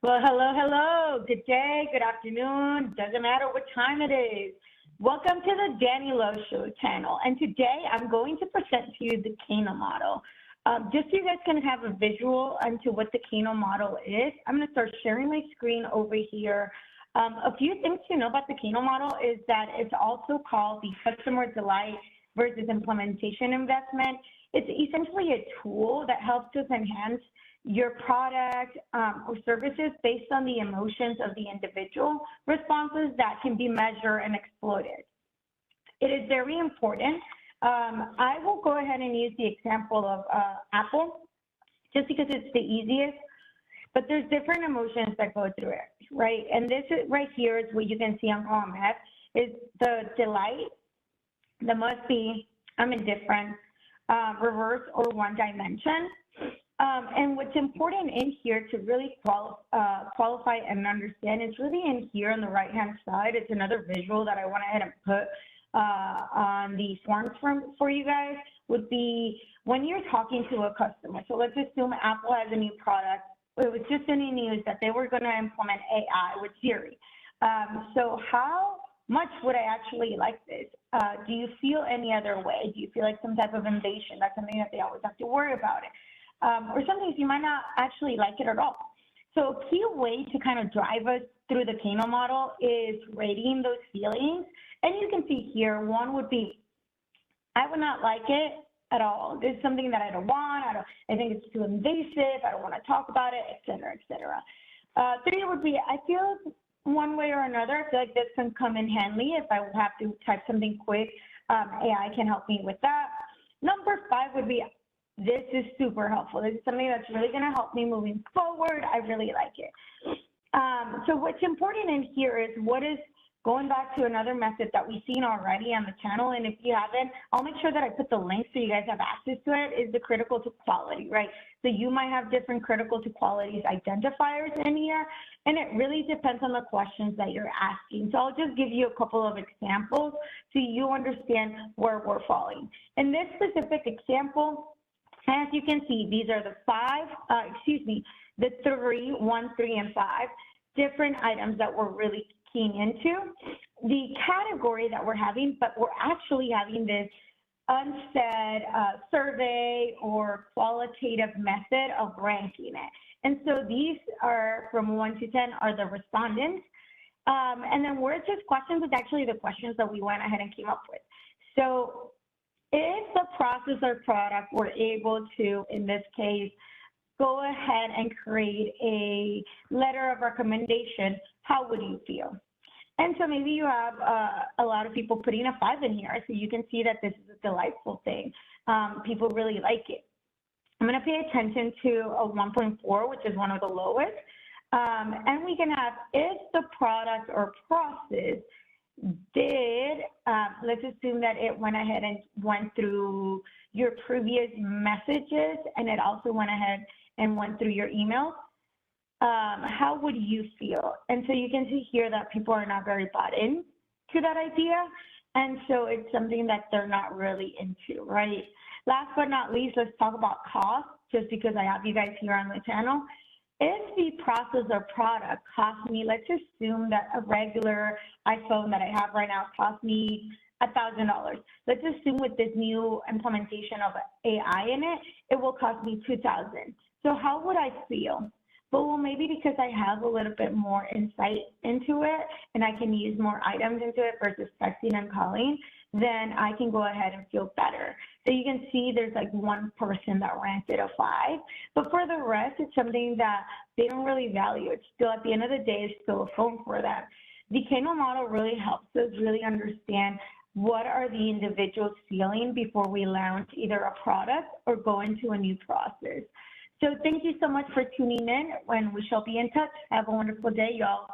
Well, hello, hello. Good day, good afternoon. Doesn't matter what time it is. Welcome to the Danny Lowe Show channel. And today I'm going to present to you the Kano model. Just so you guys can have a visual into what the Kano model is, I'm going to start sharing my screen over here. A few things to know about the Kano model is that it's also called the customer delight versus implementation investment. It's essentially a tool that helps us enhance your product or services based on the emotions of the individual responses that can be measured and exploited. It is very important. I will go ahead and use the example of Apple just because it's the easiest, but there's different emotions that go through it, right? And this is, right here is what you can see on comment is the delight, the must be, I'm indifferent, reverse or one dimension. And what's important in here to really qualify and understand is really in here on the right-hand side. It's another visual that I went ahead and put on the forms for you guys would be when you're talking to a customer. So let's assume Apple has a new product. It was just in the news that they were going to implement AI with Siri. So how much would I actually like this? Do you feel any other way? Do you feel like some type of invasion? That's something that they always have to worry about it. Or some things you might not actually like it at all. So a key way to kind of drive us through the Kano model is rating those feelings. And you can see here, one would be, I would not like it at all. This is something that I don't want. I think it's too invasive. I don't want to talk about it, et cetera, et cetera. Three would be, I feel one way or another, I feel like this can come in handy if I would have to type something quick. AI can help me with that. Number 5 would be, this is super helpful. This is something that's really going to help me moving forward. I really like it. So what's important in here is what is going back to another method that we've seen already on the channel. And if you haven't, I'll make sure that I put the link so you guys have access to it, is the critical to quality, right? So you might have different critical to qualities identifiers in here, and it really depends on the questions that you're asking. So I'll just give you a couple of examples so you understand where we're falling. In this specific example, as you can see, these are the the 3, 1, 3, and 5 different items that we're really keying into. The category that we're having, but we're actually having this unsaid survey or qualitative method of ranking it. And so these are from 1 to 10 are the respondents. And then where it says questions, it's actually the questions that we went ahead and came up with. So if the process or product were able to, in this case, go ahead and create a letter of recommendation, how would you feel? And so maybe you have a lot of people putting a 5 in here, so you can see that this is a delightful thing. People really like it. I'm going to pay attention to a 1.4, which is one of the lowest. And we can have if the product or process did, let's assume that it went ahead and went through your previous messages and it also went ahead and went through your emails, how would you feel? And so you can see here that people are not very bought in to that idea. And so it's something that they're not really into, right? Last but not least, let's talk about cost, just because I have you guys here on the channel. If the process or product costs me, let's assume that a regular iPhone that I have right now costs me $1,000. Let's assume with this new implementation of AI in it, it will cost me $2,000. So how would I feel? Well, maybe because I have a little bit more insight into it and I can use more items into it versus texting and calling, then I can go ahead and feel better. So you can see there's like one person that ranked it a 5, but for the rest, it's something that they don't really value. It's still, at the end of the day, it's still a phone for them. The Kano model really helps us really understand what are the individuals feeling before we launch either a product or go into a new process. So thank you so much for tuning in, and we shall be in touch. Have a wonderful day, y'all.